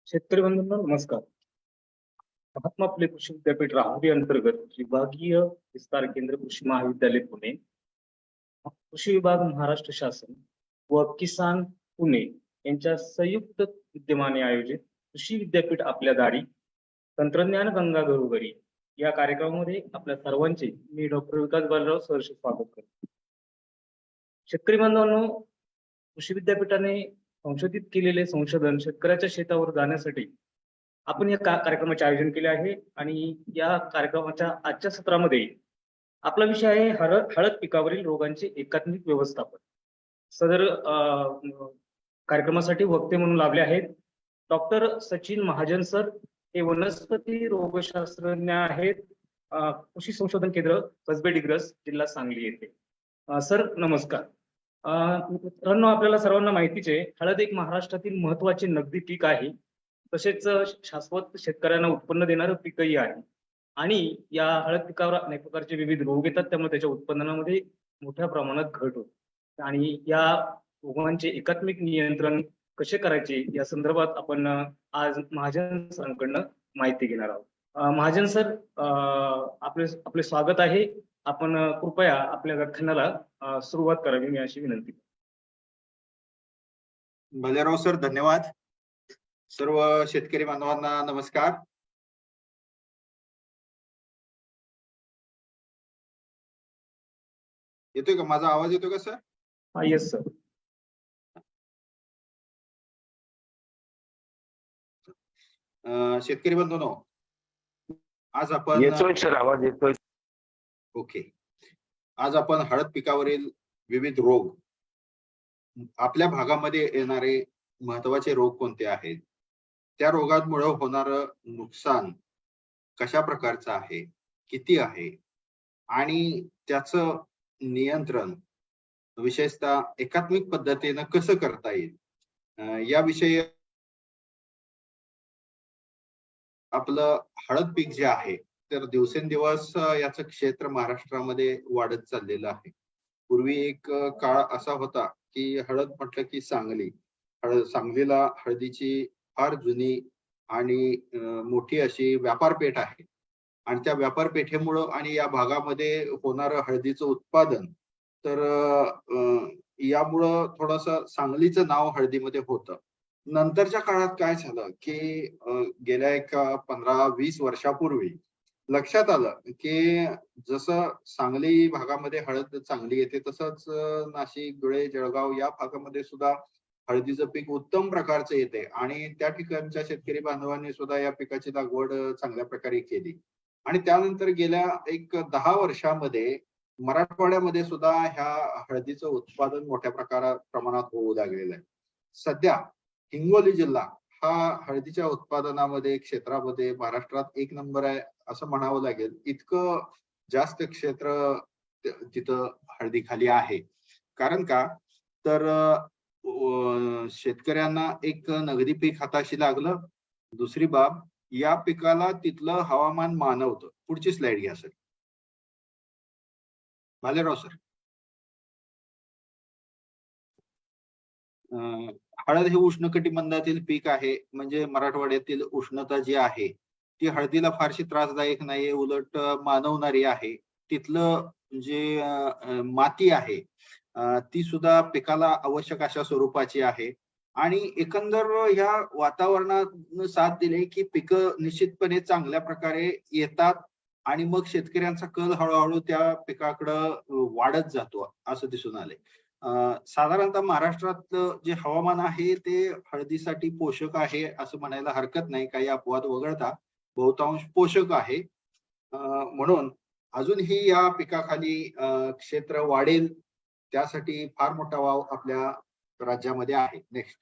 शेतकरी बंधूंनो नमस्कार. महात्मा फुले कृषी विद्यापीठ राहुरी अंतर्गत विभागीय विस्तार केंद्र कृषी महाविद्यालय पुणे, कृषी विभाग महाराष्ट्र शासन व किसान पुणे यांच्या संयुक्त विद्यमाने आयोजित कृषी विद्यापीठ आपल्या दारी तंत्रज्ञान गंगा घरोघरी या कार्यक्रमामध्ये आपल्या सर्वांचे मी डॉक्टर विकास बालराव सहर्ष स्वागत करतो. शेतकरी बांधवांनो, कृषी विद्यापीठाने संशोधित केलेले संशोधन शेतकऱ्याच्या शेतावर जाण्यासाठी आपण या कार्यक्रमाचे आयोजन केले आहे. आणि या कार्यक्रमाच्या आजच्या सत्रामध्ये आपला विषय आहे हळद पिकावरील रोगांचे एकात्मिक व्यवस्थापन. सदर कार्यक्रमासाठी वक्ते म्हणून लाभले आहेत डॉक्टर सचिन महाजन सर. हे वनस्पती रोगशास्त्रज्ञ आहेत, कृषी संशोधन केंद्र कसबे डिग्रस, जिल्हा सांगली येथे. सर नमस्कार. मित्रांनो, आपल्याला सर्वांना माहितीच आहे, हळद एक महाराष्ट्रातील महत्वाचे नगदी पीक आहे, तसेच शाश्वत शेतकऱ्यांना उत्पन्न देणारं पीकही आहे. आणि या हळद पिकावर अनेक प्रकारचे विविध रोग येतात, त्यामुळे त्याच्या उत्पादनामध्ये मोठ्या प्रमाणात घट होते. आणि या रोगांचे एकात्मिक नियंत्रण कसे करायचे या संदर्भात आपण आज महाजन सरांकडनं माहिती घेणार आहोत. महाजन सर, आपले स्वागत आहे. आपण कृपया आपल्या व्याख्यानाला सुरुवात करावी मी अशी विनंती. भलेराव सर, धन्यवाद. सर्व शेतकरी बांधवांना नमस्कार. येतोय का माझा आवाज? येतोय का सर? हा, येस सर. शेतकरी बंधूंनो, आज आपण येतोय सर, आवाज येतोय. ओके. आज आपण हळद पिकावरील विविध रोग, आपल्या भागामध्ये येणारे महत्वाचे रोग कोणते आहेत, त्या रोगांमुळे होणारं नुकसान कशा प्रकारचं आहे, किती आहे, आणि त्याचं नियंत्रण विशेषतः एकात्मिक पद्धतीनं कसं करता येईल याविषयी आपलं हळद पीक जे आहे तर दिवसेंदिवस याचं क्षेत्र महाराष्ट्रामध्ये वाढत चाललेलं आहे. पूर्वी एक काळ असा होता की हळद म्हटलं की सांगलीला हळदीची फार जुनी आणि मोठी अशी व्यापारपेठ आहे. आणि त्या व्यापारपेठेमुळं आणि या भागामध्ये होणारं हळदीचं उत्पादन, तर यामुळं थोडंसं सांगलीचं नाव हळदीमध्ये होतं. नंतरच्या काळात काय झालं की गेल्या एक 15-20 वर्षापूर्वी लक्षात आलं की जसं सांगली भागामध्ये हळद चांगली येते, तसंच नाशिक, धुळे, जळगाव या भागामध्ये सुद्धा हळदीचं पीक उत्तम प्रकारचं येते. आणि त्या ठिकाणच्या शेतकरी बांधवांनी सुद्धा या पिकाची लागवड चांगल्या प्रकारे केली. आणि त्यानंतर गेल्या एक 10 वर्षामध्ये मराठवाड्यामध्ये सुद्धा ह्या हळदीचं उत्पादन मोठ्या प्रमाणात होऊ लागलेलं आहे. सध्या हिंगोली जिल्हा हा हळदीच्या उत्पादनामध्ये क्षेत्रामध्ये महाराष्ट्रात 1 नंबर आहे असं म्हणावं लागेल. इतकं जास्त क्षेत्र तिथं हळदी खाली आहे. कारण का तर शेतकऱ्यांना एक नगदी पीक हाताशी लागलं. दुसरी बाब, या पिकाला तिथलं हवामान मानवतं. पुढची स्लाइड घ्या सर. भालेराव सर. हळद हे उष्णकटिबंधातील पीक आहे. म्हणजे मराठवाड्यातील उष्णता जी आहे ती हळदीला फारशी त्रासदायक नाहीये, उलट मानवणारी आहे. तिथलं जे माती आहे ती सुद्धा पिकाला आवश्यक अशा स्वरूपाची आहे. आणि एकंदर ह्या वातावरणानं साथ दिली की पिकं निश्चितपणे चांगल्या प्रकारे येतात आणि मग शेतकऱ्यांचा कल हळूहळू त्या पिकाकडं वाढत जातो असं दिसून आलंय. साधारणतः महाराष्ट्रातलं जे हवामान आहे ते हळदीसाठी पोषक आहे असं म्हणायला हरकत नाही. काही अपवाद वगळता बहुतांश पोषक आहे. म्हणून अजूनही या पिकाखाली क्षेत्र वाढेल त्यासाठी फार मोठा वाव आपल्या राज्यामध्ये आहे. नेक्स्ट.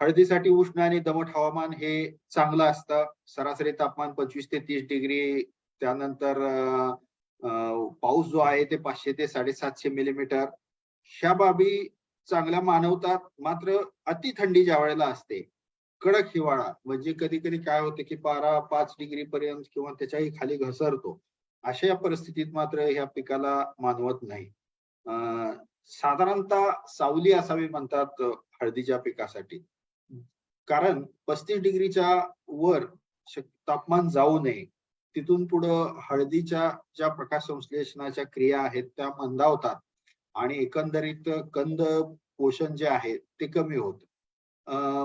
हळदीसाठी उष्ण आणि दमट हवामान हे चांगलं असतं. सरासरी तापमान 25 ते 30 डिग्री, त्यानंतर पाऊस जो आहे ते 500 ते 750 मिलीमीटर. ह्या बाबी चांगल्या मानवतात. मात्र अति थंडी ज्या वेळेला असते, कडक हिवाळा म्हणजे कधी कधी काय होते की पारा 5 डिग्री पर्यंत किंवा त्याच्याही खाली घसरतो. अशा या परिस्थितीत मात्र ह्या पिकाला मानवत नाही. साधारणतः सावली असावी म्हणतात हळदीच्या पिकासाठी. कारण 35 डिग्रीच्या वर तापमान जाऊ नये. तिथून पुढं हळदीच्या ज्या प्रकाश संश्लेषणाच्या क्रिया आहेत त्या मंदावतात आणि एकंदरीत कंद पोषण जे आहे ते कमी होतं.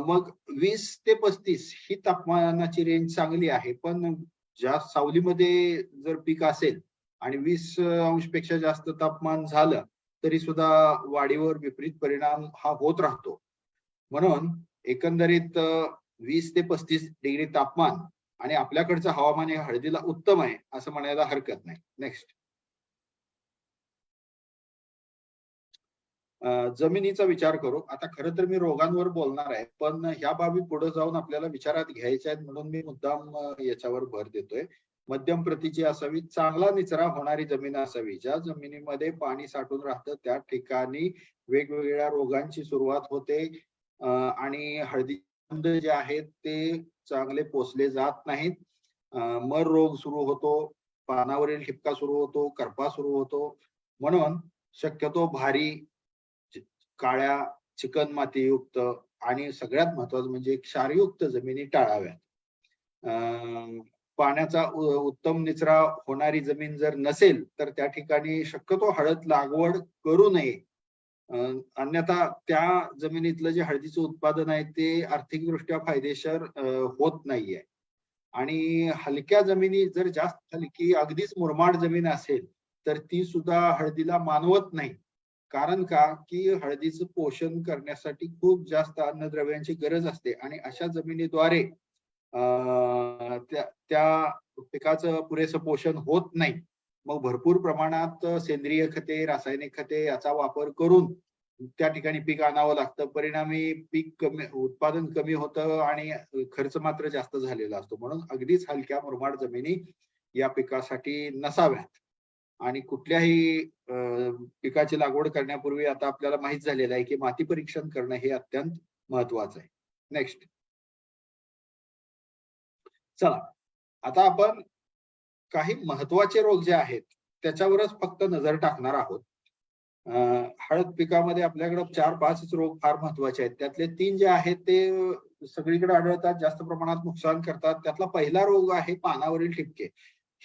मग 20 ते 35 ही तापमानाची रेंज चांगली आहे. पण ज्या सावलीमध्ये जर पीक असेल आणि 20 अंशपेक्षा जास्त तापमान झालं तरी सुद्धा वाढीवर विपरीत परिणाम हा होत राहतो. म्हणून एकंदरीत 20 ते 35 डिग्री तापमान आणि आपल्याकडचं हवामान हे हळदीला उत्तम आहे असं म्हणायला हरकत नाही. नेक्स्ट. जमिनीचा विचार करू. आता खरं तर मी रोगांवर बोलणार आहे, पण ह्या बाबी पुढे जाऊन आपल्याला विचारात घ्यायच्या आहेत म्हणून मी मुद्दाम याच्यावर भर देतोय. मध्यम प्रतीची असावी, चांगला निचरा होणारी जमीन असावी. ज्या जमिनीमध्ये पाणी साठून राहतं त्या ठिकाणी वेगवेगळ्या रोगांची सुरुवात होते आणि हळदी जे आहेत ते चांगले पोसले जात नाहीत. मर रोग सुरू होतो, पानावरील ठिपका सुरू होतो, करपा सुरू होतो. म्हणून शक्यतो भारी, काळ्या, चिकन मातीयुक्त आणि सगळ्यात महत्वाचं म्हणजे क्षारयुक्त जमिनी टाळाव्यात. पाण्याचा उत्तम निचरा होणारी जमीन जर नसेल तर त्या ठिकाणी शक्यतो हळद लागवड करू नये. अन्यथा त्या जमिनीतलं जे हळदीचं उत्पादन आहे ते आर्थिकदृष्ट्या फायदेशीर होत नाहीये. आणि हलक्या जमिनी जर जास्त हलकी अगदीच मुरमाड जमीन असेल तर ती सुद्धा हळदीला मानवत नाही. कारण का की हळदीचं पोषण करण्यासाठी खूप जास्त अन्नद्रव्यांची गरज असते आणि अशा जमिनीद्वारे त्या पिकाचं पुरेसं पोषण होत नाही. मग भरपूर प्रमाणात सेंद्रिय खते, रासायनिक खते याचा वापर करून त्या ठिकाणी पीक आणावं लागतं. परिणामी पीक कमी, उत्पादन कमी होतं आणि खर्च मात्र जास्त झालेला असतो. म्हणून अगदीच हलक्या मुरमाड जमिनी या पिकासाठी नसाव्यात. आणि कुठल्याही पिकाची लागवड करण्यापूर्वी आता आपल्याला माहित झालेलं आहे की माती परीक्षण करणं हे अत्यंत महत्वाचं आहे. नेक्स्ट. चला, आता आपण काही महत्वाचे रोग जे आहेत त्याच्यावरच फक्त नजर टाकणार आहोत. हळद पिकामध्ये आपल्याकडे 4-5 रोग फार महत्वाचे आहेत. त्यातले 3 जे आहेत ते सगळीकडे आढळतात, जास्त प्रमाणात नुकसान करतात. त्यातला पहिला रोग आहे पानावरील ठिपके.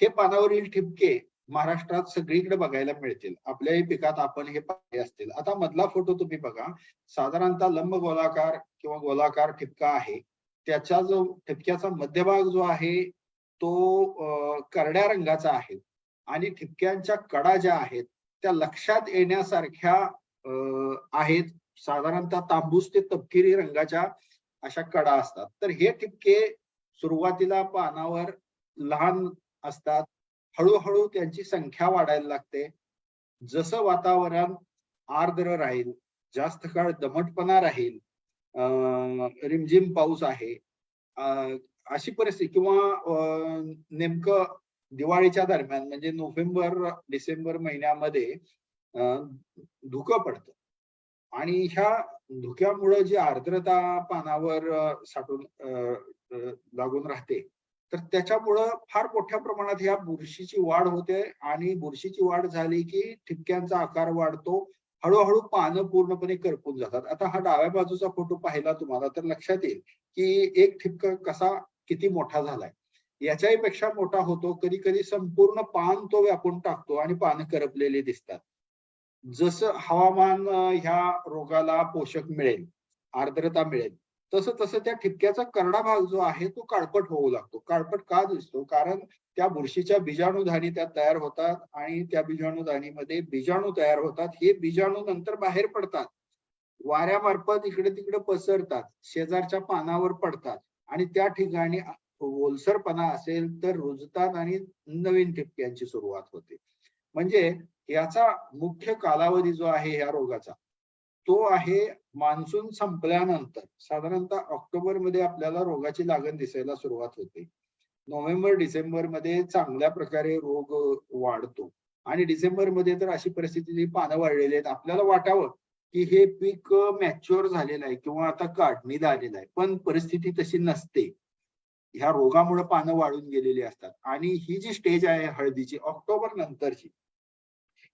हे पानावरील ठिपके महाराष्ट्रात सगळीकडे बघायला मिळतील. आपल्याही पिकात आपण हे पाहिले असतील. आता मधला फोटो तुम्ही बघा. साधारणतः लंब गोलाकार किंवा गोलाकार ठिपका आहे. त्याचा जो ठिपक्याचा मध्यभाग जो आहे तो करड्या रंगाचा आहे आणि ठिपक्यांच्या कडा ज्या आहेत त्या लक्षात येण्यासारख्या आहेत. साधारणतः तांबूस ते तपकिरी रंगाच्या अशा कडा असतात. तर हे ठिपके सुरुवातीला पानावर लहान असतात. हळूहळू त्यांची संख्या वाढायला लागते. जसं वातावरण आर्द्र राहील, जास्त काळ दमटपणा राहील, रिमझिम पाऊस आहे, अशी परिस्थिती किंवा नेमकं दिवाळीच्या दरम्यान म्हणजे नोव्हेंबर-डिसेंबर महिन्यामध्ये धुकं पडतं आणि ह्या धुक्यामुळे जी आर्द्रता पानावर साठून लागून राहते, तर त्याच्यामुळं फार मोठ्या प्रमाणात ह्या बुरशीची वाढ होते आणि बुरशीची वाढ झाली की ठिपक्यांचा आकार वाढतो, हळूहळू पानं पूर्णपणे करपून जातात. आता हा डाव्या बाजूचा फोटो पाहिला तुम्हाला तर लक्षात येईल की एक ठिपका कसा किती मोठा झालाय. याच्याही पेक्षा मोठा होतो, कधी कधी संपूर्ण पान तो व्यापून टाकतो आणि पानं करपलेली दिसतात. जसं हवामान ह्या रोगाला पोषक मिळेल, आर्द्रता मिळेल, तसं तसं त्या ठिपक्याचा करडा भाग जो आहे तो काळपट होऊ लागतो. काळपट का दिसतो? कारण त्या बुरशीच्या बीजाणूधानी त्यात तयार होतात आणि त्या बीजाणूधानीमध्ये बीजाणू तयार होतात. हे बीजाणू नंतर बाहेर पडतात, वाऱ्यामार्फत इकडे तिकडे पसरतात, शेजारच्या पानावर पडतात आणि त्या ठिकाणी ओलसरपणा असेल तर रुजतात आणि नवीन ठिपक्यांची सुरुवात होते. म्हणजे याचा मुख्य कालावधी जो आहे या रोगाचा, तो आहे मान्सून संपल्यानंतर. साधारणतः ऑक्टोबर मध्ये आपल्याला रोगाची लागण दिसायला सुरुवात होते. नोव्हेंबर डिसेंबर मध्ये चांगल्या प्रकारे रोग वाढतो आणि डिसेंबर मध्ये तर अशी परिस्थिती, पानं वाढलेली आहेत, आपल्याला वाटावं की हे पीक मॅच्युअर झालेलं आहे किंवा आता काढणीला आलेलं आहे, पण परिस्थिती तशी नसते. ह्या रोगामुळे पानं वाढून गेलेली असतात आणि ही जी स्टेज आहे हळदीची ऑक्टोबर नंतरची,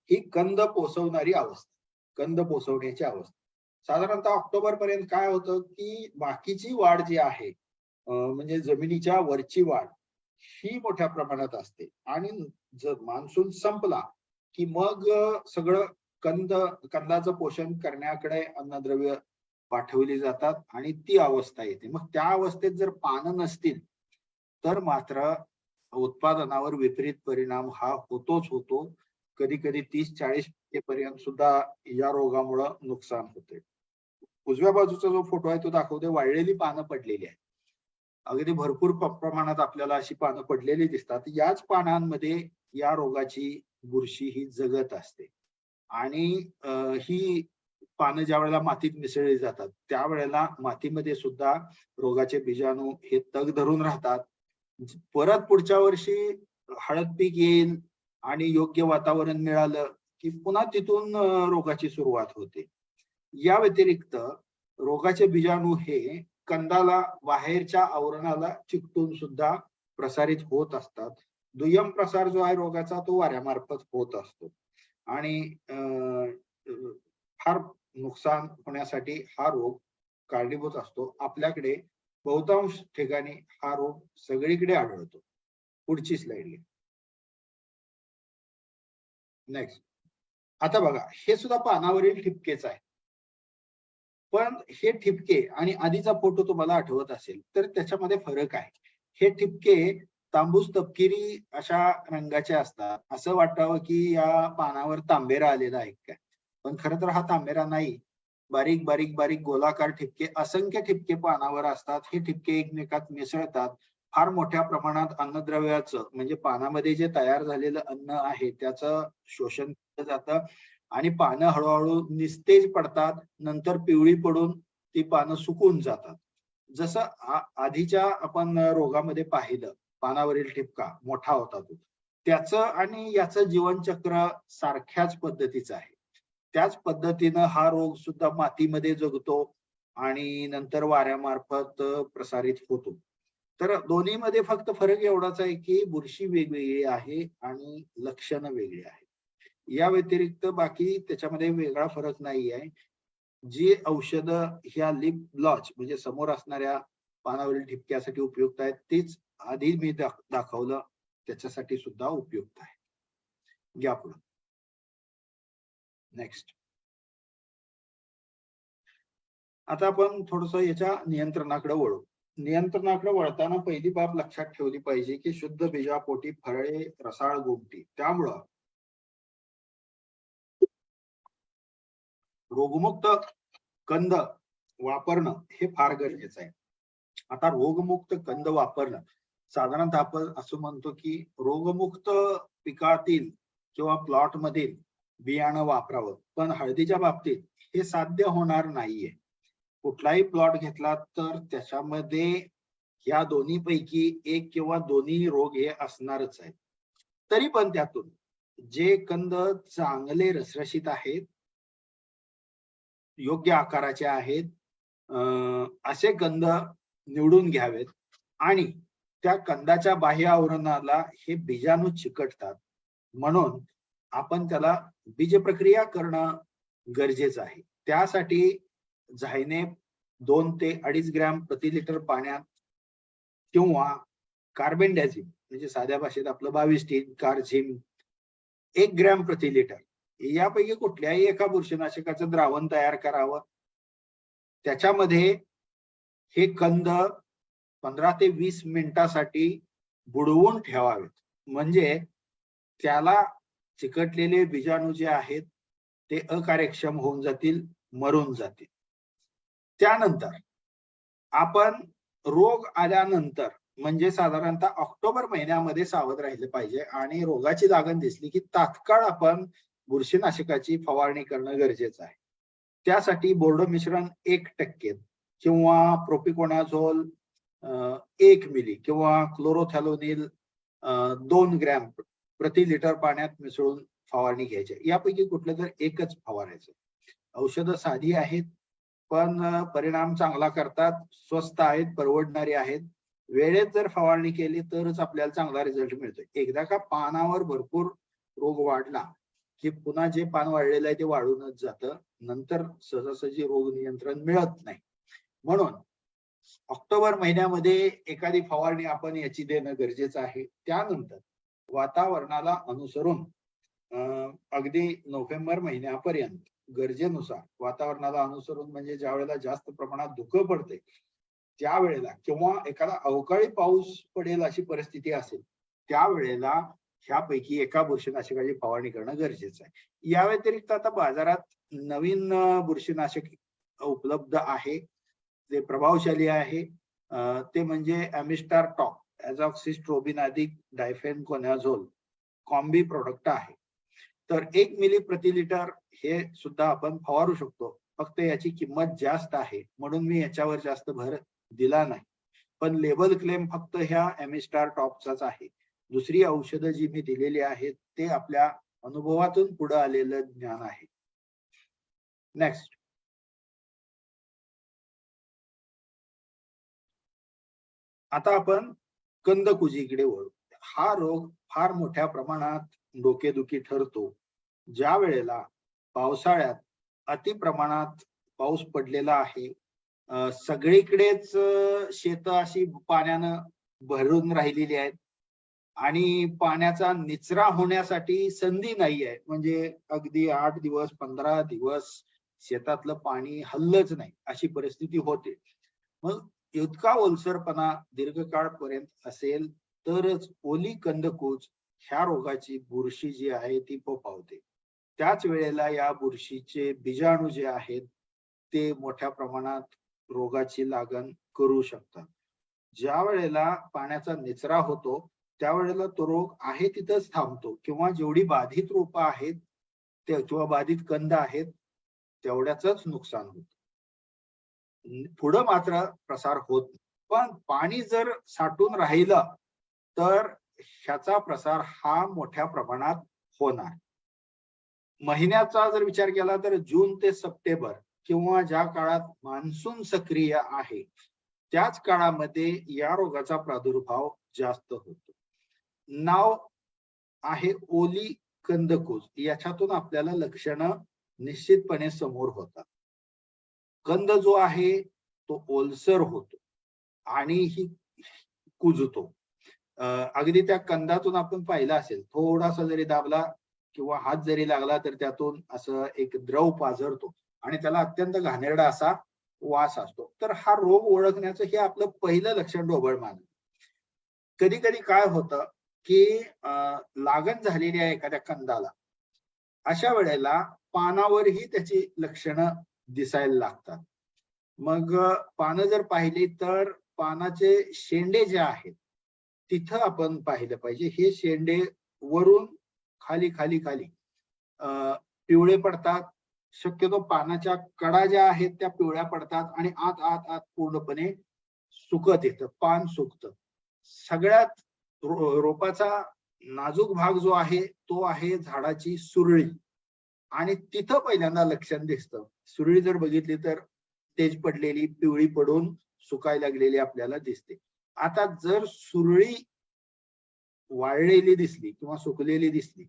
ही कंद पोसवणारी अवस्था, कंद पोसवण्याची अवस्था. साधारणतः ऑक्टोबर पर्यंत काय होतं की बाकीची वाढ जी आहे, म्हणजे जमिनीच्या वरची वाढ, ही मोठ्या प्रमाणात असते आणि जर मान्सून संपला की मग सगळं कंदाचं पोषण करण्याकडे अन्नद्रव्य पाठवली जातात आणि ती अवस्था येते. मग त्या अवस्थेत जर पानं नसतील तर मात्र उत्पादनावर विपरीत परिणाम हा होतोच होतो. कधी कधी 30-40% पर्यंत सुद्धा या रोगामुळे नुकसान होते. उजव्या बाजूचा जो फोटो आहे तो दाखवतोय वाळलेली पानं पडलेली आहेत. अगदी भरपूर प्रमाणात आपल्याला अशी पानं पडलेली दिसतात. याच पानांमध्ये या रोगाची बुरशी ही जगत असते आणि ही पानं ज्या वेळेला मातीत मिसळली जातात त्यावेळेला मातीमध्ये सुद्धा रोगाचे बीजाणू हे तग धरून राहतात. परत पुढच्या वर्षी हळद पीक येईल आणि योग्य वातावरण मिळालं की पुन्हा तिथून रोगाची सुरुवात होते. या व्यतिरिक्त रोगाचे बीजाणू हे कंदाला बाहेरच्या आवरणाला चिकटून सुद्धा प्रसारित होत असतात. दुय्यम प्रसार जो आहे रोगाचा तो वाऱ्यामार्फत होत असतो आणि फार नुकसान होण्यासाठी हा रोग कारणीभूत असतो. आपल्याकडे बहुतांश ठिकाणी हा रोग सगळीकडे आढळतो. पुढची स्लाइड. नेक्स्ट. आता बघा, हे सुद्धा पानावरील ठिपकेच आहे, पण हे ठिपके आणि आधीचा फोटो तुम्हाला आठवत असेल तर त्याच्यामध्ये फरक आहे. हे ठिपके तांबूस तपकिरी अशा रंगाचे असतात. असं वाटावं की या पानावर तांबेरा आलेला आहे काय, पण खरं तर हा तांबेरा नाही. बारीक बारीक बारीक गोलाकार ठिपके, असंख्य ठिपके पानावर असतात. हे ठिपके एकमेकात मिसळतात. फार मोठ्या प्रमाणात अन्नद्रव्याचं म्हणजे पानामध्ये जे तयार झालेलं अन्न आहे त्याचं शोषण केलं जातं आणि पानं हळूहळू निस्तेज पडतात. नंतर पिवळी पडून ती पानं सुकून जातात. जसं आधीच्या आपण रोगामध्ये पाहिलं, पानावरील ठिपका मोठा होता तो, त्याचं आणि याचं जीवनचक्र सारख्याच पद्धतीचं आहे. त्याच पद्धतीनं हा रोग सुद्धा मातीमध्ये जगतो आणि नंतर वाऱ्यामार्फत प्रसारित होतो. तर दोन्हीमध्ये फक्त फरक एवढाच आहे की बुरशी वेगवेगळी आहे आणि लक्षणं वेगळी आहेत. या व्यतिरिक्त बाकी त्याच्यामध्ये वेगळा फरक नाही आहे. जी औषधं ह्या लिप ब्लॉच म्हणजे समोर असणाऱ्या पानावरील ठिपक्यासाठी उपयुक्त आहेत तीच आधी मी दाखवलं त्याच्यासाठी सुद्धा उपयुक्त आहे. घ्या पुढे. नेक्स्ट. आता आपण थोडस याच्या नियंत्रणाकडे वळू. नियंत्रणाकडे वळताना पहिली बाब लक्षात ठेवली पाहिजे की शुद्ध बीजापोटी फळे, रसाळ गोमटी. त्यामुळं रोगमुक्त कंद वापरणं हे फार गरजेचं आहे. आता रोगमुक्त कंद वापरणं, साधारणतः आपण असं म्हणतो की रोगमुक्त पिकातील किंवा प्लॉट मधील बियाणं वापरावं, पण हळदीच्या बाबतीत हे साध्य होणार नाहीये. कुठलाही प्लॉट घेतला तर त्याच्यामध्ये या दोन्ही पैकी एक किंवा दोन्ही रोग हे असणारच आहेत. तरी पण त्यातून जे कंद चांगले रसरशीत आहेत योग्य आकाराचे आहेत असे कंद निवडून घ्यावेत आणि त्या कंदाच्या बाह्य आवरणाला हे बीजाणू चिकटतात, म्हणून आपण त्याला बीज प्रक्रिया करणं गरजेचं आहे. त्यासाठी झायनेप 2 ते 2.5 ग्रॅम प्रति लिटर पाण्यात किंवा कार्बेंडॅझिम म्हणजे साध्या भाषेत आपलं 22 कार्झिम 1 ग्रॅम प्रति लिटर यापैकी कुठल्याही एका बुरशीनाशकाचं द्रावण तयार करावं. त्याच्यामध्ये हे कंद 15 ते 20 मिनिटासाठी बुडवून ठेवावेत, म्हणजे त्याला चिकटलेले बीजाणू जे आहेत ते अकार्यक्षम होऊन जातील, मरून जातील. त्यानंतर आपण रोग आल्यानंतर म्हणजे साधारणतः ऑक्टोबर महिन्यामध्ये सावध राहिले पाहिजे आणि रोगाची लागण दिसली की तात्काळ आपण बुरशीनाशकाची फवारणी करणं गरजेचं आहे. त्यासाठी बोर्डो मिश्रण 1% किंवा प्रोपिकोनाझोल 1 मिली किंवा क्लोरोथॅलोनिल 2 ग्रॅम प्रति लिटर पाण्यात मिसळून फवारणी घ्यायची. यापैकी कुठलं तर एकच फवारायचं. औषधं साधी आहेत पण परिणाम चांगला करतात, स्वस्त आहेत, परवडणारी आहेत. वेळेत जर फवारणी केली तरच आपल्याला चांगला रिझल्ट मिळतो. एकदा का पानावर भरपूर रोग वाढला की पुन्हा जे पान वाढलेलं आहे ते वाढूनच जातं, नंतर सहजासहजी रोग नियंत्रण मिळत नाही. म्हणून ऑक्टोबर महिन्यामध्ये एखादी फवारणी आपण याची देणं गरजेचं आहे. त्यानंतर वातावरणाला अनुसरून अगदी नोव्हेंबर महिन्यापर्यंत गरजेनुसार वातावरणाला अनुसरून म्हणजे ज्या वेळेला जास्त प्रमाणात धुकं पडते त्यावेळेला किंवा एखादा अवकाळी पाऊस पडेल अशी परिस्थिती असेल त्यावेळेला ह्यापैकी एका बुरशीनाशकाची फवारणी करणं गरजेचं आहे. या व्यतिरिक्त आता बाजारात नवीन बुरशीनाशक उपलब्ध आहे, जे प्रभावशाली आहे, ते म्हणजे ॲमिस्टार टॉप, ॲझॉक्सिस्ट्रोबिन अधिक डायफेनकोनाझोल कॉम्बी प्रोडक्ट आहे. तर 1 मिली प्रति लिटर हे सुद्धा आपण फवारू शकतो. फक्त याची किंमत जास्त आहे म्हणून मी याच्यावर जास्त भर दिला नाही. पण लेबल क्लेम फक्त ह्या ॲमिस्टार टॉपचाच आहे. दुसरी औषधं जी मी दिलेली आहेत ते आपल्या अनुभवातून पुढे आलेलं ज्ञान आहे. नेक्स्ट, आता आपण कंदकुजीकडे वळू. हा रोग फार मोठ्या प्रमाणात डोकेदुखी ठरतो ज्या वेळेला पावसाळ्यात अति प्रमाणात पाऊस पडलेला आहे. सगळीकडेच शेतं अशी पाण्यानं भरून राहिलेली आहेत आणि पाण्याचा निचरा होण्यासाठी संधी नाही आहे. म्हणजे अगदी 8 दिवस 15 दिवस शेतातलं पाणी हल्लच नाही अशी परिस्थिती होते. मग इतका ओलसरपणा दीर्घकाळपर्यंत असेल तरच ओली कंदकूज ह्या रोगाची बुरशी जी आहे ती फोफावते. त्याच वेळेला या बुरशीचे बीजाणू जे आहेत ते मोठ्या प्रमाणात रोगाची लागण करू शकतात. ज्या वेळेला पाण्याचा निचरा होतो त्यावेळेला तो रोग आहे तिथंच थांबतो किंवा जेवढी बाधित रोपं आहेत किंवा बाधित कंद आहेत तेवढ्याच नुकसान होतं. पुढं मात्र प्रसार होत नाही. पण पाणी जर साठून राहिलं तर ह्याचा प्रसार हा मोठ्या प्रमाणात होणार. महिन्याचा जर विचार केला तर जून ते सप्टेंबर किंवा ज्या काळात मान्सून सक्रिय आहे त्याच काळामध्ये या रोगाचा प्रादुर्भाव जास्त होतो. नाव आहे ओली कंदकुज. याच्यातून आपल्याला लक्षणं निश्चितपणे समोर होतात. कंद जो आहे तो ओलसर होतो आणि ही कुजतो. अगदी त्या कंदातून आपण पाहिलं असेल, थोडासा जरी दाबला किंवा हात जरी लागला तर त्यातून असं एक द्रव पाझरतो आणि त्याला अत्यंत घाणेरडा असा वास असतो. तर हा रोग ओळखण्याचं हे आपलं पहिलं लक्षण ढोबळमान. कधी कधी काय होतं की लागण झालेली आहे एखाद्या कंदाला, अशा वेळेला पानावरही त्याची लक्षणं दिसायला लागतात. मग पानं जर पाहिली तर पानाचे शेंडे जे आहेत तिथं आपण पाहिलं पाहिजे. हे शेंडे वरून खाली खाली खाली पिवळे पडतात. शक्यतो पानाच्या कडा ज्या आहेत त्या पिवळ्या पडतात आणि आत आत आत पूर्णपणे सुकत येतं, पान सुकतं. सगळ्यात रोपाचा नाजूक भाग जो आहे तो आहे झाडाची सुरळी. आणि तिथं पहिल्यांदा लक्षण दिसतं. सुरळी जर बघितली तर तेज पडलेली, पिवळी पडून सुकायला लागलेली आपल्याला दिसते. आता जर सुरळी वाळलेली दिसली किंवा सुकलेली दिसली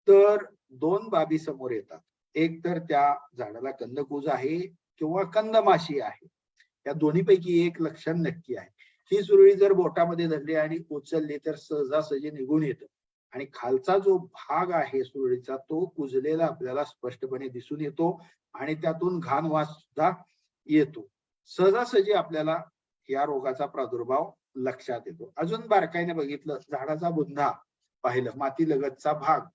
तर दोन बाबी समोर येतात. एक तर त्या झाडाला कंदकुज आहे किंवा कंदमाशी आहे. या दोन्हीपैकी एक लक्षण नक्की आहे. ही सुरळी जर बोटामध्ये धरली आणि उचलली तर सहजासहजी निघून येतं आणि खालचा जो भाग आहे सुरळीचा तो कुजलेला आपल्याला स्पष्टपणे दिसून येतो आणि त्यातून घाण वास सुद्धा येतो. सहजासहजी आपल्याला या रोगाचा प्रादुर्भाव लक्षात येतो. अजून बारकाईने बघितलं, झाडाचा बुंधा पाहिलं, माती लगतचा भाग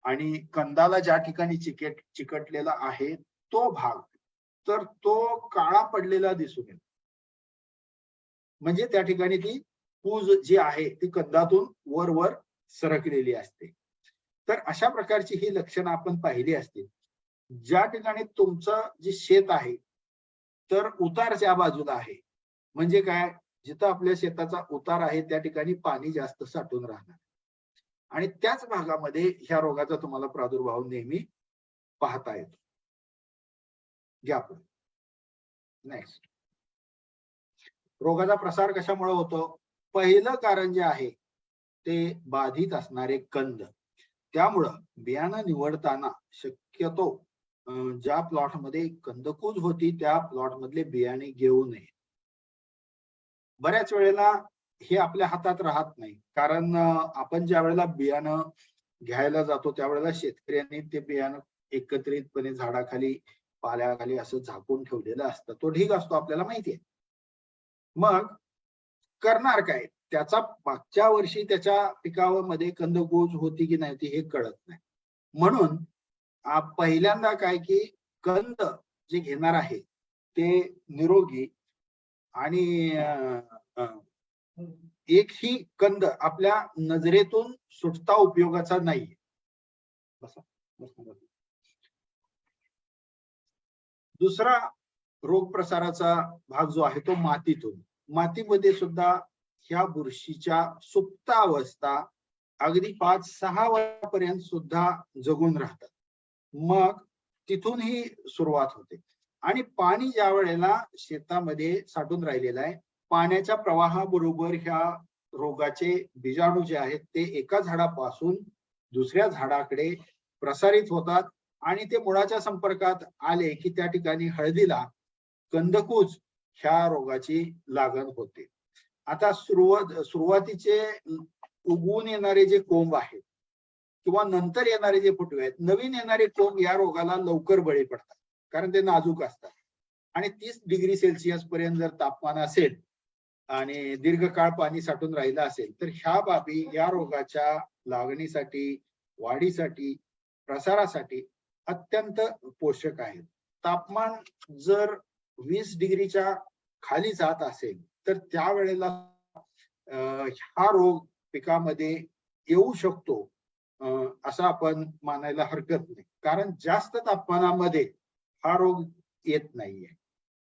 आणि कंदाला ज्या ठिकाणी चिकटलेला आहे तो भाग, तर तो काळा पडलेला दिसून येतो. म्हणजे त्या ठिकाणी ती पूज जी आहे ती कंदातून वर वर सरकलेली असते. तर अशा प्रकारची ही लक्षणं आपण पाहिली असतील. ज्या ठिकाणी तुमचं जे शेत आहे तर उतारच्या बाजूला आहे, म्हणजे काय, जिथं आपल्या शेताचा उतार आहे त्या ठिकाणी पाणी जास्त साठून राहणार आणि त्याच भागामध्ये ह्या रोगाचा तुम्हाला प्रादुर्भाव नेहमी पाहता येतो. घ्या पुढे. नेक्स्ट, रोगाचा प्रसार कशामुळे होतो? पहिलं कारण जे आहे ते बाधित असणारे कंद. त्यामुळं बियाणं निवडताना शक्यतो ज्या प्लॉटमध्ये कंदकुज होती त्या प्लॉट मधले बियाणे घेऊ नये. बऱ्याच वेळेला हे आपल्या हातात राहत नाही, कारण आपण ज्या वेळेला बियाणं घ्यायला जातो त्यावेळेला शेतकऱ्यांनी ते बियाणं एकत्रितपणे झाडाखाली पाल्याखाली असं झाकून ठेवलेलं असतं. तो ढीग असतो आपल्याला माहितीये. मग करणार काय, त्याचा मागच्या वर्षी त्याच्या पिकामध्ये कंदकुज होती की नाही हे कळत नाही. म्हणून पहिल्यांदा काय की कंद जे घेणार आहे ते निरोगी आणि एकही कंद आपल्या नजरेतून सुटता उपयोगाचा नाही. दुसरा रोग प्रसाराचा भाग जो आहे तो मातीतून. मातीमध्ये सुद्धा ह्या बुरशीच्या सुप्त अवस्था अगदी 5-6 वर्षापर्यंत सुद्धा जगून राहतात. मग तिथून ही सुरुवात होते आणि पाणी ज्या वेळेला शेतामध्ये साठून राहिलेलं आहे, पाण्याच्या प्रवाहाबरोबर ह्या रोगाचे बीजाणू जे आहेत ते एका झाडापासून दुसऱ्या झाडाकडे प्रसारित होतात आणि ते मुळाच्या संपर्कात आले की त्या ठिकाणी हळदीला कंदकुज ह्या रोगाची लागण होते. आता सुरुवातीचे उगवून येणारे जे कोंब आहेत किंवा नंतर येणारे जे फुटवे आहेत, नवीन येणारे कोंब या रोगाला लवकर बळी पडतात कारण ते नाजूक असतात आणि 30 डिग्री सेल्सिअस पर्यंत जर तापमान असेल आणि दीर्घकाळ पाणी साठून राहिलं असेल तर ह्या बाबी या रोगाच्या लागणीसाठी, वाढीसाठी, प्रसारासाठी अत्यंत पोषक आहेत. तापमान जर 20 डिग्रीच्या खाली जात असेल तर त्यावेळेला हा रोग पिकामध्ये येऊ शकतो असं आपण मानायला हरकत नाही, कारण जास्त तापमानामध्ये हा रोग येत नाहीये.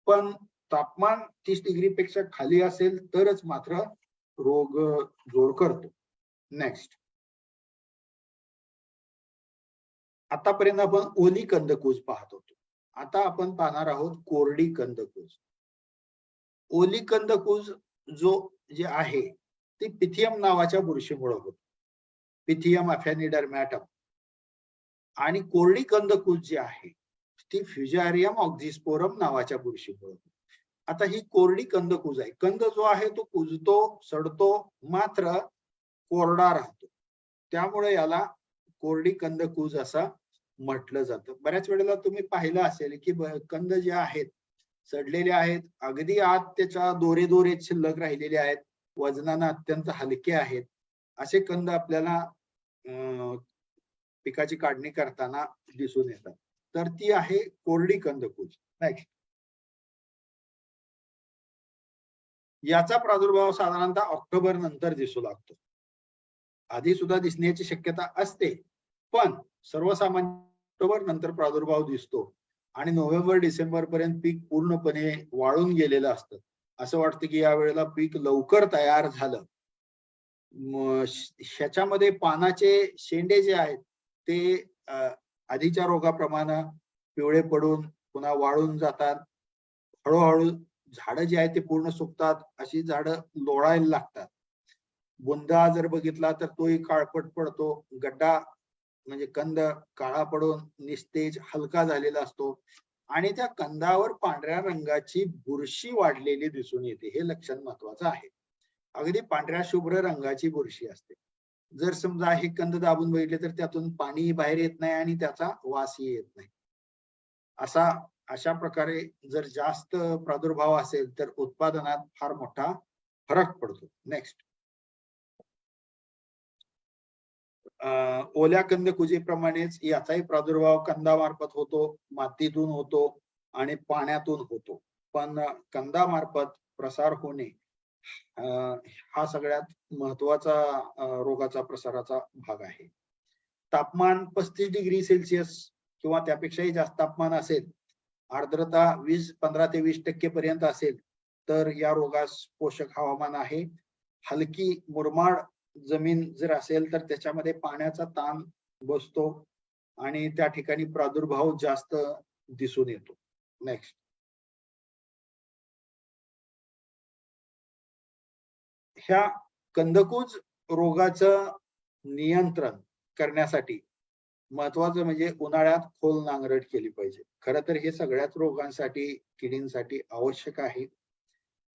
पण तापमान 30 डिग्री पेक्षा खाली असेल तरच मात्र रोग जोर करतो. नेक्स्ट, आतापर्यंत आपण ओली कंदकुज पाहत होतो. आता आपण पाहणार आहोत कोरडी कंदकुज. ओली कंदकुज जे आहे ती पिथियम नावाच्या बुरशीमुळे होते, पिथियम अफॅनिडर्मॅटम. आणि कोरडी कंदकुज जी आहे ती फ्युजारियम ऑक्झिस्पोरम नावाच्या बुरशीमुळे होते. आता ही कोरडी कंदकुज आहे. कंद जो आहे तो कुजतो, सडतो, मात्र कोरडा राहतो, त्यामुळे याला कोरडी कंदकुज असं म्हटलं जातं. बऱ्याच वेळेला तुम्ही पाहिलं असेल की कंद जे आहेत सडलेले आहेत, अगदी आत त्याच्या दोरे दोरे शिल्लक राहिलेले आहेत, वजनानं अत्यंत हलके आहेत. असे कंद आपल्याला पिकाची काढणी करताना दिसून येतात. तर ती आहे कोरडी कंदकुज. नेक्स्ट, याचा प्रादुर्भाव साधारणतः ऑक्टोबर नंतर दिसू लागतो. आधी सुद्धा दिसण्याची शक्यता असते, पण सर्वसामान्य ऑक्टोबर नंतर प्रादुर्भाव दिसतो आणि नोव्हेंबर-डिसेंबर पर्यंत पीक पूर्णपणे वाळून गेलेलं असतं. असं वाटतं की या वेळेला पीक लवकर तयार झालं. ह्याच्यामध्ये पानाचे शेंडे जे आहेत ते आधीच्या रोगाप्रमाणे पिवळे पडून पुन्हा वाळून जातात. हळूहळू झाडं जी आहेत ते पूर्ण सुकतात, अशी झाडं लोळायला लागतात. बुंदा जर बघितला तर तोही काळपट पडतो. गड्डा म्हणजे कंद काळा पडून निस्तेज हलका झालेला असतो आणि त्या कंदावर पांढऱ्या रंगाची बुरशी वाढलेली दिसून येते. हे लक्षण महत्वाचं आहे. अगदी पांढऱ्या शुभ्र रंगाची बुरशी असते. जर समजा हे कंद दाबून बघितले तर त्यातून पाणी बाहेर येत नाही आणि त्याचा वासही येत नाही. अशा प्रकारे जर जास्त प्रादुर्भाव असेल तर उत्पादनात फार मोठा फरक पडतो. नेक्स्ट, ओल्या कंदकुजीप्रमाणेच याचाही प्रादुर्भाव कंदामार्फत होतो, मातीतून होतो आणि पाण्यातून होतो. पण कंदामार्फत प्रसार होणे हा सगळ्यात महत्वाचा रोगाचा प्रसाराचा भाग आहे. तापमान 35 डिग्री सेल्सिअस किंवा त्यापेक्षाही जास्त तापमान असेल, आर्द्रता 15 ते 20% पर्यंत असेल तर या रोगास पोषक हवामान आहे. हलकी मुरमाड जमीन जर असेल तर त्याच्यामध्ये पाण्याचा ताण बसतो आणि त्या ठिकाणी प्रादुर्भाव जास्त दिसून येतो. नेक्स्ट, ह्या कंदकुज रोगाचं नियंत्रण करण्यासाठी महत्वाचं म्हणजे उन्हाळ्यात खोल नांगरट केली पाहिजे. खरं तर हे सगळ्याच रोगांसाठी, किडींसाठी आवश्यक आहे.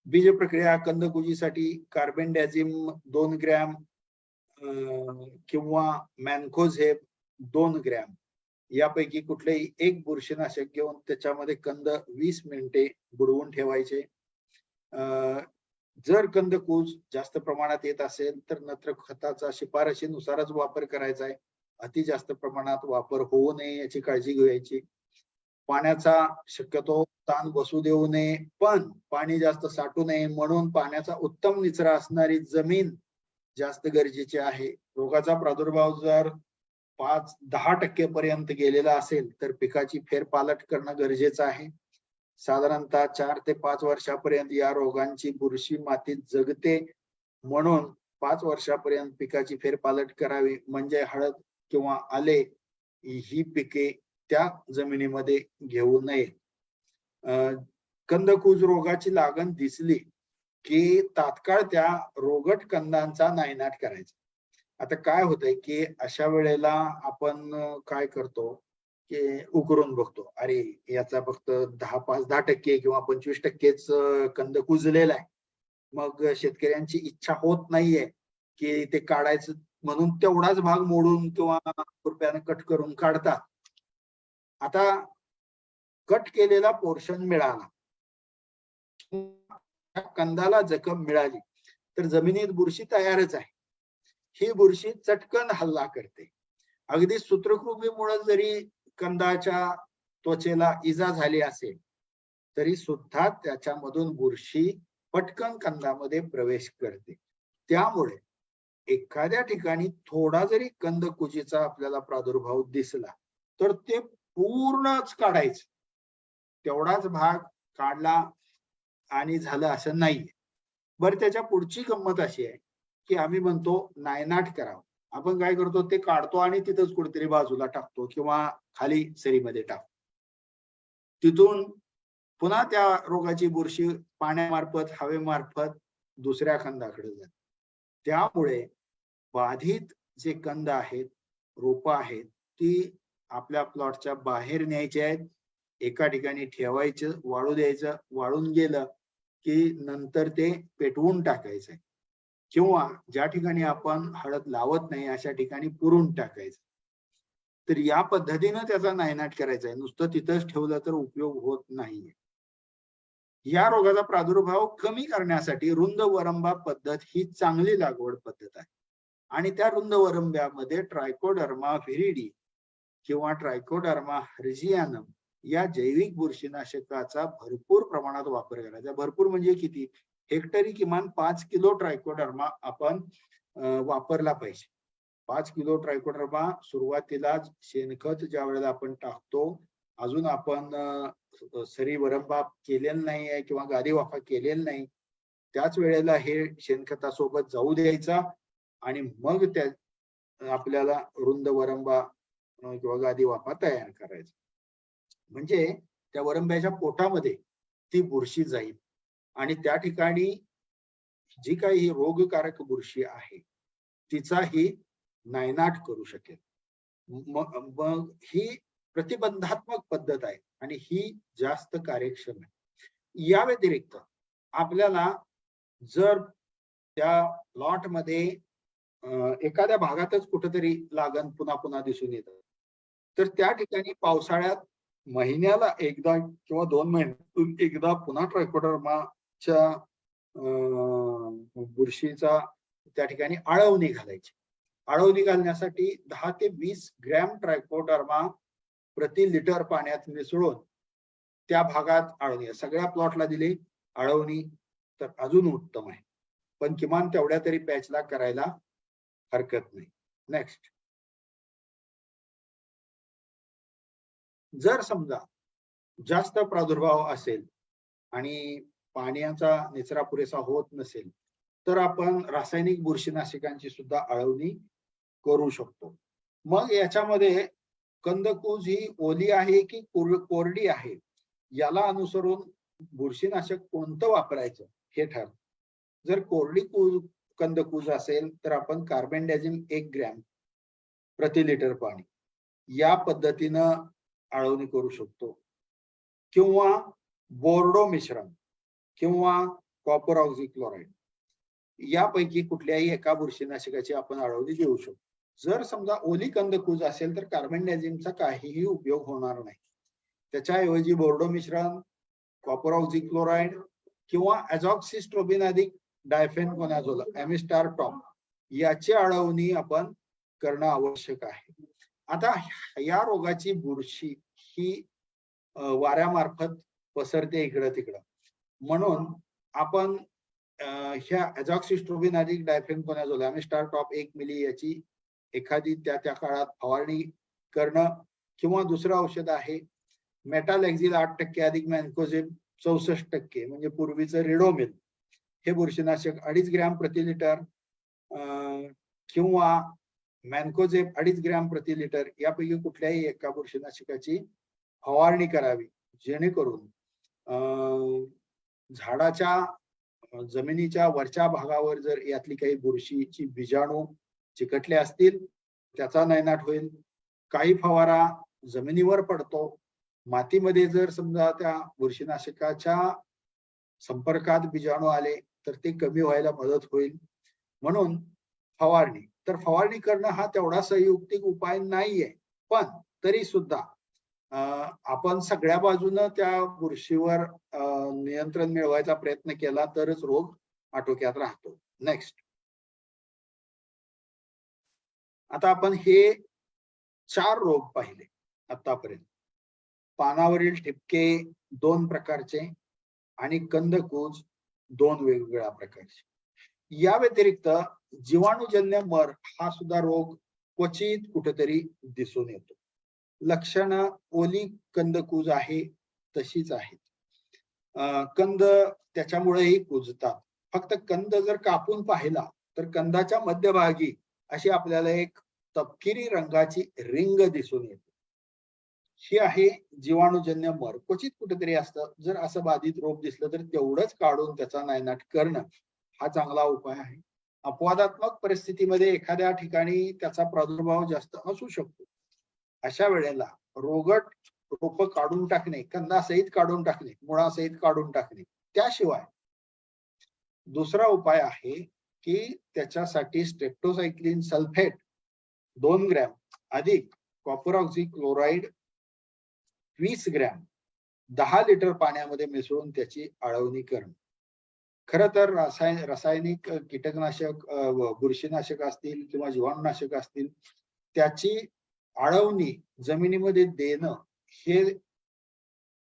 बीज प्रक्रिया कंदकुजीसाठी कार्बेंडॅझिम 2 ग्रॅम किंवा मॅन्कोझेब 2 ग्रॅम यापैकी कुठलेही एक बुरशीनाशक घेऊन त्याच्यामध्ये कंद 20 मिनिटे बुडवून ठेवायचे. जर कंदकुज जास्त प्रमाणात येत असेल तर नत्र खताचा शिफारशीनुसारच वापर करायचा आहे. अति जास्त प्रमाणात वापर होऊ नये याची काळजी घ्यायची. पाण्याचा शक्यतो ताण बसू देऊ नये, पण पाणी जास्त साठू नये म्हणून पाण्याचा उत्तम निचरा असणारी जमीन जास्त गरजेची आहे. रोगाचा प्रादुर्भाव जर 5-10% पर्यंत गेलेला असेल तर पिकाची फेरपालट करणं गरजेचं आहे. साधारणतः 4 ते 5 वर्षापर्यंत या रोगांची बुरशी मातीत जगते, म्हणून 5 वर्षापर्यंत पिकाची फेरपालट करावी. म्हणजे हळद किंवा आले ही पिके त्या जमिनीमध्ये घेऊ नये. कंदकुज रोगाची लागण दिसली की तात्काळ त्या रोगट कंदांचा नायनाट करायचा. आता काय होतंय की अशा वेळेला आपण काय करतो की उकरून बघतो, अरे याचा फक्त 10% किंवा 25%च कंद कुजलेला आहे. मग शेतकऱ्यांची इच्छा होत नाहीये की ते काढायचं, म्हणून तेवढाच भाग मोडून किंवा खुरप्याने कट करून काढतात. आता कट केलेला पोर्शन मिळाला, कंदाला जखम मिळाली तर जमिनीत बुरशी तयारच आहे. ही बुरशी चटकन हल्ला करते. अगदी सूत्रकृमीमुळे जरी कंदाच्या त्वचेला इजा झाली असेल तरी सुद्धा त्याच्यामधून बुरशी पटकन कंदामध्ये प्रवेश करते. त्यामुळे एखाद्या ठिकाणी थोडा जरी कंदकुजीचा आपल्याला प्रादुर्भाव दिसला तर ते पूर्णच काढायचं. तेवढाच भाग काढला आणि झालं असं नाहीये. बरं, त्याच्या पुढची गंमत अशी आहे की आम्ही म्हणतो नायनाट करावं. आपण काय करतो, ते काढतो आणि तिथंच कुठेतरी बाजूला टाकतो किंवा खाली सरीमध्ये टाकतो. तिथून पुन्हा त्या रोगाची बुरशी पाण्यामार्फत, हवेमार्फत दुसऱ्या कंदाकडे जाते. त्यामुळे बाधित जे कंद आहेत, रोपं आहेत, ती आपल्या प्लॉटच्या बाहेर न्यायची आहेत. एका ठिकाणी ठेवायचं, वाळू द्यायचं. वाळून गेलं की नंतर ते पेटवून टाकायचंय किंवा ज्या ठिकाणी आपण हळद लावत नाही अशा ठिकाणी पुरून टाकायचं. तर या पद्धतीनं त्याचा नायनाट करायचा आहे. नुसतं तिथंच ठेवलं तर उपयोग होत नाहीये. या रोगाचा प्रादुर्भाव कमी करण्यासाठी रुंद वरंबा पद्धत ही चांगली लागवड पद्धत आहे आणि त्या रुंद वरंब्यामध्ये ट्रायकोडर्मा व्हिरिडी किंवा ट्रायकोडर्मा हर्जियानम या जैविक बुरशीनाशकाचा भरपूर प्रमाणात वापर करायचा. भरपूर म्हणजे किती? हेक्टरी किमान 5 किलो ट्रायकोडर्मा आपण वापरला पाहिजे. 5 किलो ट्रायकोडर्मा सुरुवातीला शेणखत ज्या वेळेला आपण टाकतो, अजून आपण सरी वरंबा केलेला नाही आहे किंवा गादी वाफा केलेला नाही, त्याच वेळेला हे शेणखतासोबत जाऊ द्यायचा आणि मग त्या आपल्याला रुंद वरंबा किंवा गादी वाफा तयार करायचा. म्हणजे त्या वरंब्याच्या पोटामध्ये ती बुरशी जाईल आणि त्या ठिकाणी जी काही रोगकारक बुरशी आहे तिचाही नायनाट करू शकेल. मग ही प्रतिबंधात्मक पद्धत आहे आणि ही जास्त कार्यक्षम आहे. या व्यतिरिक्त आपल्याला जर त्या प्लॉट मध्ये एखाद्या भागातच कुठेतरी लागण पुन्हा पुन्हा दिसून येतं, तर त्या ठिकाणी पावसाळ्यात महिन्याला एकदा किंवा 2 महिन्यातून एकदा पुन्हा ट्रायकोडर्माच्या बुरशीचा त्या ठिकाणी आळवणी घालायची. आळवणी घालण्यासाठी 10 ते 20 ग्रॅम ट्रायकोडर्मा प्रति लिटर पाण्यात मिसळून त्या भागात आळवणी, सगळ्या प्लॉटला दिली आळवणी तर अजून उत्तम आहे, पण किमान तेवढ्या तरी पॅचला करायला हरकत नाही. नेक्स्ट, जर समजा जास्त प्रादुर्भाव असेल आणि पाण्याचा निचरा पुरेसा होत नसेल तर आपण रासायनिक बुरशीनाशकांची सुद्धा आळवणी करू शकतो. मग याच्यामध्ये कंदकुज ही ओली आहे की कोरडी आहे याला अनुसरून बुरशीनाशक कोणतं वापरायचं हे ठरतं. जर कोरडी कंदकुज असेल तर आपण कार्बेंडाझिम 1 ग्रॅम प्रति लिटर पाणी या पद्धतीनं आळवणी करू शकतो, किंवा बोर्डो मिश्रण किंवा कॉपर ऑक्झिक्लोराइड यापैकी कुठल्याही एका बुरशीनाशकाची आपण आळवणी देऊ शकतो. जर समजा ओली कंदकुज असेल तर कार्बेंडाझिमचा काहीही उपयोग होणार नाही. त्याच्याऐवजी बोर्डो मिश्रण, कॉपर ऑक्झिक्लोराइड किंवा अॅझॉक्सिस्ट्रोबिन अधिक डायफेनकोनाझोल एमिस्टार टॉप याची आळवणी आपण करणं आवश्यक आहे. आता या रोगाची बुरशी ही वाऱ्यामार्फत पसरते इकडं तिकडं, म्हणून आपण ह्या अॅझॉक्सिस्ट्रोबिन अधिक डायफेनकोनाझोल एमिस्टार टॉप 1 मिली याची एखादी त्या काळात फवारणी करणं, किंवा दुसरं औषध आहे मेटालेक्झिल 8% अधिक मॅन्कोझेब 64% म्हणजे पूर्वीचं रिडोमिल हे बुरशीनाशक 2.5 ग्रॅम प्रति लिटर किंवा मॅन्कोझेब 2.5 ग्रॅम प्रति लिटर यापैकी कुठल्याही एका बुरशीनाशकाची फवारणी करावी, जेणेकरून झाडाच्या जमिनीच्या वरच्या भागावर जर यातली काही बुरशीची बीजाणू चिकटले असतील त्याचा नायनाट होईल. काही फवारा जमिनीवर पडतो, मातीमध्ये जर समजा त्या बुरशीनाशकाच्या संपर्कात बीजाणू आले तर ते कमी व्हायला मदत होईल. म्हणून फवारणी, तर फवारणी करणं हा तेवढा संयुक्तिक उपाय नाहीये, पण तरी सुद्धा आपण सगळ्या बाजूनं त्या बुरशीवर नियंत्रण मिळवायचा प्रयत्न केला तरच रोग आटोक्यात राहतो. नेक्स्ट, आता आपण हे 4 रोग पाहिले आतापर्यंत. पानावरील ठिपके 2 प्रकारचे आणि कंदकुज 2 वेगवेगळ्या प्रकारचे. या व्यतिरिक्त जीवाणूजन्य मर हा सुद्धा रोग क्वचित कुठेतरी दिसून येतो. लक्षणं ओली कंदकुज आहे तशीच आहेत. कंद त्याच्यामुळेही कुजतात. फक्त कंद जर कापून पाहिला तर कंदाच्या मध्यभागी अशी आपल्याला एक तपकिरी रंगाची रिंग दिसून येते. ही आहे जीवाणूजन्य मर. क्वचित कुठेतरी असतं. जर असं बाधित रोग दिसलं तर तेवढंच काढून त्याचा नायनाट करणं हा चांगला उपाय आहे. अपवादात्मक परिस्थितीमध्ये एखाद्या ठिकाणी त्याचा प्रादुर्भाव जास्त असू शकतो. अशा वेळेला रोगट रोप काढून टाकणे, कंदासहित काढून टाकणे, मुळासहित काढून टाकणे. त्याशिवाय दुसरा उपाय आहे की त्याच्यासाठी स्ट्रेप्टोसाइक्लिन सल्फेट 2 ग्रॅम अधिक कॉपर ऑक्झिक्लोराइड 20 ग्रॅम 10 लिटर पाण्यामध्ये मिसळून त्याची आळवणी करणं. खरं तर रासायनिक कीटकनाशक, बुरशीनाशक असतील किंवा जीवाणूनाशक असतील त्याची आळवणी जमिनीमध्ये देणं हे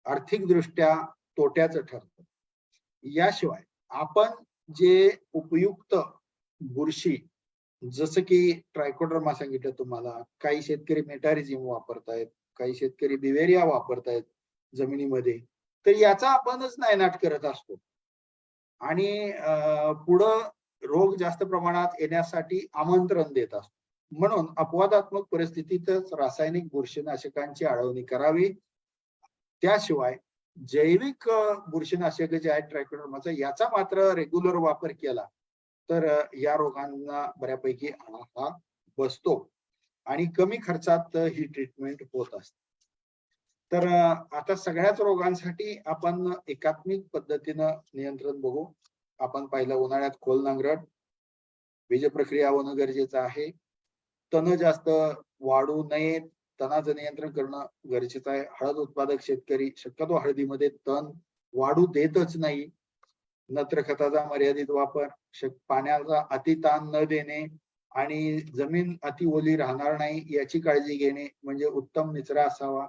आर्थिकदृष्ट्या तोट्याचं ठरतं. याशिवाय आपण जे उपयुक्त बुरशी जसं की ट्रायकोडर्मा सांगितलं तुम्हाला, काही शेतकरी मेटारिझिम वापरतायत, काही शेतकरी बिवेरिया वापरतायत जमिनीमध्ये, तर याचा आपणच नायनाट करत असतो आणि पुढं रोग जास्त प्रमाणात येण्यासाठी आमंत्रण देत असतो. म्हणून अपवादात्मक परिस्थितीतच रासायनिक बुरशीनाशकांची आळवणी करावी. त्याशिवाय जैविक बुरशीनाशक जे आहेत ट्रायकोडर्माचा, याचा मात्र रेग्युलर वापर केला तर या रोगांना बऱ्यापैकी आळा हा बसतो आणि कमी खर्चात ही ट्रीटमेंट होत असते. तर आता सगळ्याच रोगांसाठी आपण एकात्मिक पद्धतीनं नियंत्रण बघू. आपण पाहिलं उन्हाळ्यात खोल नांगरट, बीज प्रक्रिया होणं गरजेचं आहे. तण जास्त वाढू नयेत, तणाचं नियंत्रण करणं गरजेचं आहे. हळद उत्पादक शेतकरी शक्यतो हळदीमध्ये तण वाढू देतच नाही. नत्र खताचा मर्यादित वापर, पाण्याचा अति ताण न देणे आणि जमीन अति ओली राहणार नाही याची काळजी घेणे म्हणजे उत्तम निचरा असावा.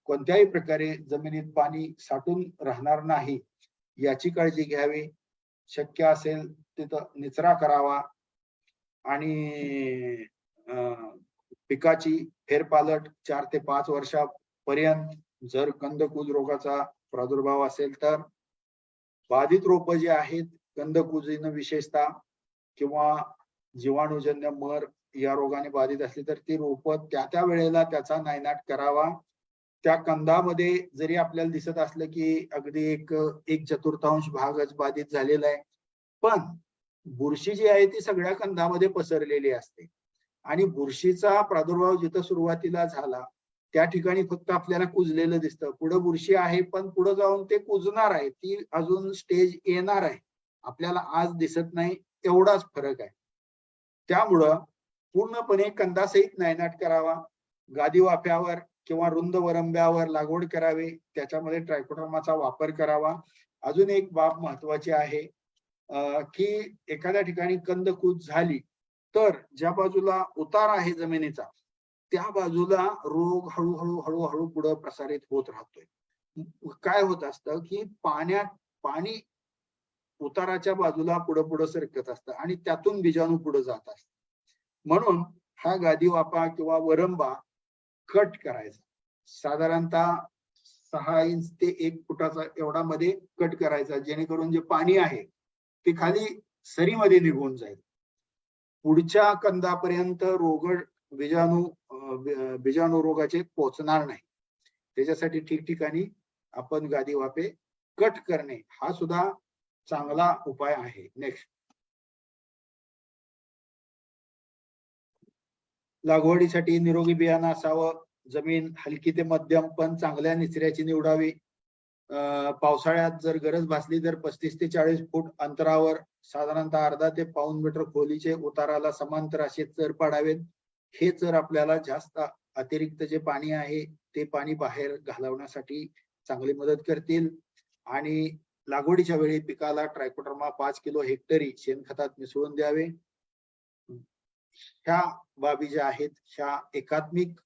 कोणत्याही प्रकारे जमिनीत पाणी साठून राहणार नाही याची काळजी घ्यावी. शक्य असेल तिथं निचरा करावा आणि पिकाची फेरपालट 4 ते 5 वर्षापर्यंत. जर कंदकुज रोगाचा प्रादुर्भाव असेल तर बाधित रोप जे आहेत कंदकुजीनं विशेषतः किंवा जीवाणूजन्य मर या रोगाने बाधित असली तर ती रोप त्या वेळेला त्याचा नायनाट करावा. त्या कंदामध्ये जरी आपल्याला दिसत असलं की अगदी एक चतुर्थांश भागच बाधित झालेला आहे, पण बुरशी जी आहे ती सगळ्या कंदामध्ये पसरलेली असते आणि बुरशीचा प्रादुर्भाव जिथं सुरुवातीला झाला त्या ठिकाणी फक्त आपल्याला कुजलेलं दिसतं. पुढे बुरशी आहे पण पुढे जाऊन ते कुजणार आहे, ती अजून स्टेज येणार आहे, आपल्याला आज दिसत नाही, एवढाच फरक आहे. त्यामुळं पूर्णपणे कंदासहित नायनाट करावा. गादी वाफ्यावर किंवा रुंद वरंब्यावर लागवड करावी, त्याच्यामध्ये ट्रायकोडर्माचा वापर करावा. अजून एक बाब महत्वाची आहे की एखाद्या ठिकाणी कंदकुज झाली तर ज्या बाजूला उतार आहे जमिनीचा त्या बाजूला रोग हळूहळू हळूहळू पुढे प्रसारित होत राहतोय. काय होत असतं की पाणी उताराच्या बाजूला पुढे पुढे सरकत असतं आणि त्यातून बीजाणू पुढे जात असत. म्हणून हा गादी वाफा किंवा वरंबा कट करायचा, साधारणतः 6 इंच ते 1 फुटाचा एवढा मध्ये कट करायचा, जेणेकरून जे पाणी आहे ते खाली सरीमध्ये निघून जाईल. पुढच्या कंदापर्यंत बीजाणू रोगाचे पोहोचणार नाही. त्याच्यासाठी ठिकठिकाणी आपण गादी वाफे कट करणे हा सुद्धा चांगला उपाय आहे. नेक्स्ट, लागवडीसाठी निरोगी बियाणं असावं. जमीन हलकी ते मध्यम पण चांगल्या निचऱ्याची निवडावी. पावसाळ्यात जर गरज भासली तर 35 ते 40 फूट अंतरावर साधारणतः अर्धा ते पाऊण मीटर खोलीचे उताराला समांतर असे चर पाडावेत. हे चर आपल्याला जास्त अतिरिक्त जे पाणी आहे ते पाणी बाहेर घालवण्यासाठी चांगली मदत करतील. आणि लागवडीच्या वेळी पिकाला ट्रायकोडर्मा 5 किलो हेक्टरी शेणखतात मिसळून द्यावे. ह्या बाबी ज्या आहेत ह्या एकात्मिक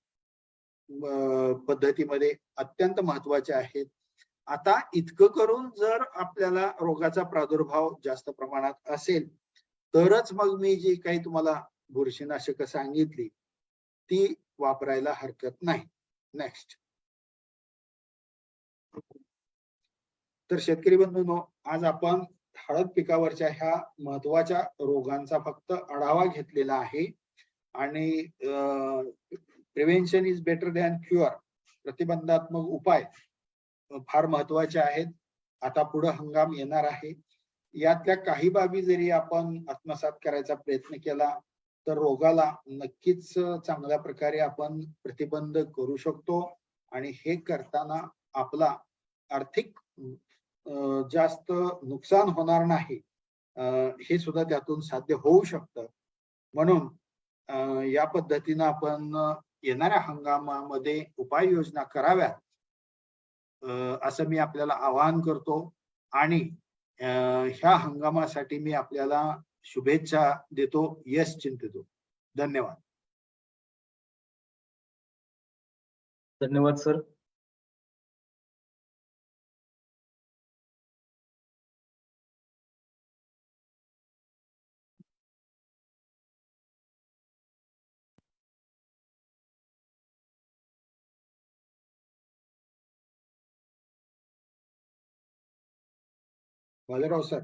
पद्धतीमध्ये अत्यंत महत्वाच्या आहेत. आता इतकं करून जर आपल्याला रोगाचा प्रादुर्भाव जास्त प्रमाणात असेल तरच मग मी जी काही तुम्हाला बुरशीनाशक सांगितली ती वापरायला हरकत नाही. नेक्स्ट, तर शेतकरी बंधूंनो, आज आपण हळद पिकावरच्या ह्या महत्वाच्या रोगांचा फक्त आढावा घेतलेला आहे आणि prevention is better than cure, प्रतिबंधात्मक उपाय फार महत्वाचे आहेत. आता पुढे हंगाम येणार आहे, यातल्या काही बाबी जरी आपण आत्मसात करायचा प्रयत्न केला तर रोगाला नक्कीच चांगल्या प्रकारे आपण प्रतिबंध करू शकतो आणि हे करताना आपला आर्थिक जास्त नुकसान होणार नाही हे सुद्धा त्यातून साध्य होऊ शकतं. म्हणून या पद्धतीनं आपण येणाऱ्या हंगामामध्ये उपाययोजना कराव्यात असं मी आपल्याला आवाहन करतो आणि ह्या हंगामासाठी मी आपल्याला शुभेच्छा देतो, यश चिंतितो. धन्यवाद. धन्यवाद सर. बाजीराव सर.